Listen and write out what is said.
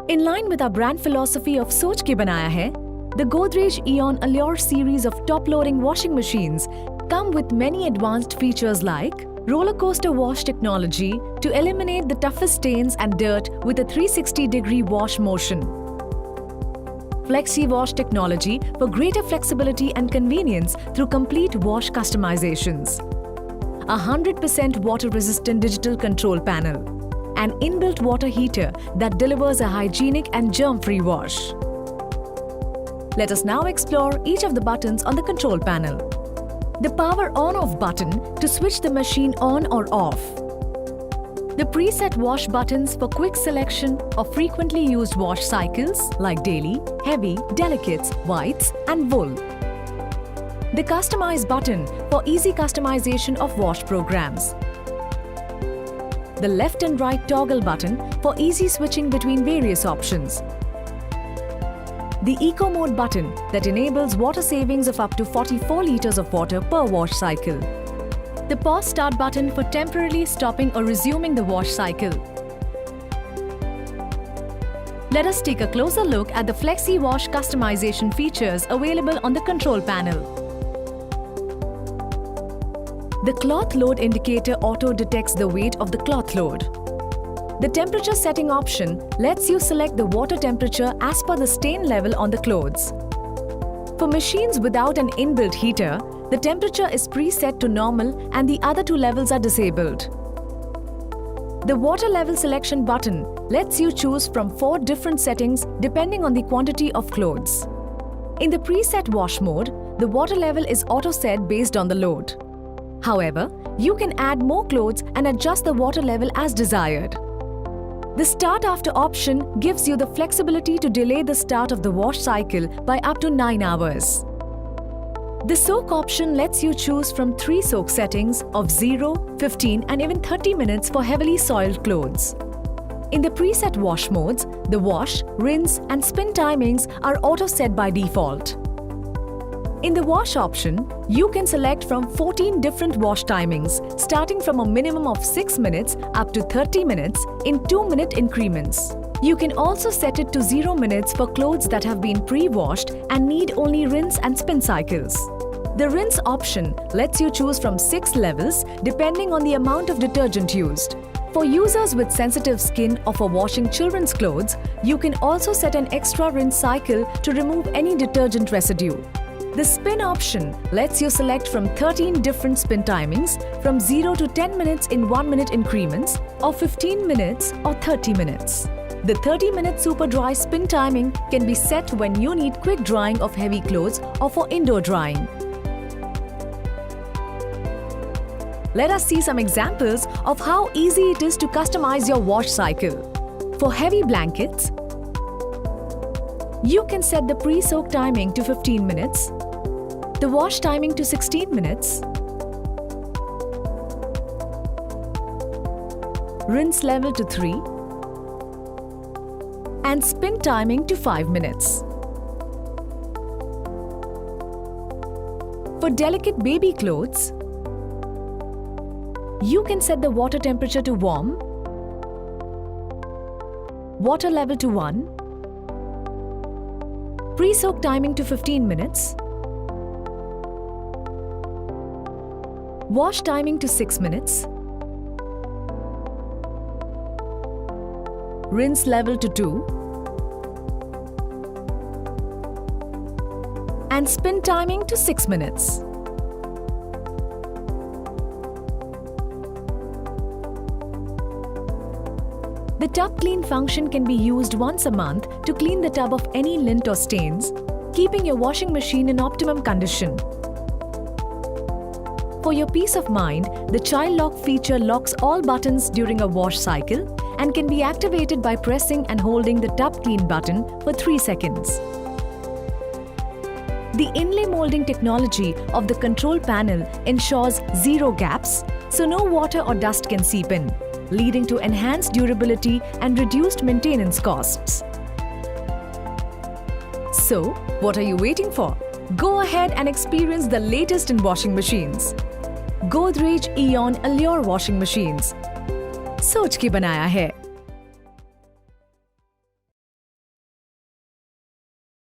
In line with our brand philosophy of सोच के बनाया है, the Godrej Aeon Allure series of top-loading washing machines come with many advanced features like roller coaster wash technology to eliminate the toughest stains and dirt with a 360-degree wash motion. Flexi Wash technology for greater flexibility and convenience through complete wash customizations. A 100% water-resistant digital control panel. An inbuilt water heater that delivers a hygienic and germ-free wash. Let us now explore each of the buttons on the control panel. The power on-off button to switch the machine on or off. The preset wash buttons for quick selection of frequently used wash cycles like daily, heavy, delicates, whites and wool. The customize button for easy customization of wash programs. The left and right toggle button for easy switching between various options. The Eco Mode button that enables water savings of up to 44 liters of water per wash cycle. The Pause Start button for temporarily stopping or resuming the wash cycle. Let us take a closer look at the Flexi Wash customization features available on the control panel. The cloth load indicator auto detects the weight of the cloth load. The temperature setting option lets you select the water temperature as per the stain level on the clothes. For machines without an inbuilt heater, the temperature is preset to normal and the other two levels are disabled. The water level selection button lets you choose from 4 different settings depending on the quantity of clothes. In the preset wash mode, the water level is auto-set based on the load. However, you can add more clothes and adjust the water level as desired. The Start After option gives you the flexibility to delay the start of the wash cycle by up to 9 hours. The Soak option lets you choose from 3 soak settings of 0, 15 and even 30 minutes for heavily soiled clothes. In the preset wash modes, the wash, rinse and spin timings are auto-set by default. In the wash option, you can select from 14 different wash timings, starting from a minimum of 6 minutes up to 30 minutes in 2-minute increments. You can also set it to 0 minutes for clothes that have been pre-washed and need only rinse and spin cycles. The rinse option lets you choose from 6 levels depending on the amount of detergent used. For users with sensitive skin or for washing children's clothes, you can also set an extra rinse cycle to remove any detergent residue. The spin option lets you select from 13 different spin timings from 0 to 10 minutes in 1-minute increments or 15 minutes or 30 minutes. The 30-minute super dry spin timing can be set when you need quick drying of heavy clothes or for indoor drying. Let us see some examples of how easy it is to customize your wash cycle. For heavy blankets, you can set the pre-soak timing to 15 minutes, the wash timing to 16 minutes, rinse level to 3, and spin timing to 5 minutes. For delicate baby clothes, you can set the water temperature to warm, water level to 1, pre-soak timing to 15 minutes, wash timing to 6 minutes, rinse level to 2, and spin timing to 6 minutes. The tub clean function can be used once a month to clean the tub of any lint or stains, keeping your washing machine in optimum condition. For your peace of mind, the child lock feature locks all buttons during a wash cycle and can be activated by pressing and holding the tub clean button for 3 seconds. The inlay molding technology of the control panel ensures 0 gaps, so no water or dust can seep in, leading to enhanced durability and reduced maintenance costs. So, what are you waiting for? Go ahead and experience the latest in washing machines. Godrej Aeon Allure washing machines. सोच के बनाया है.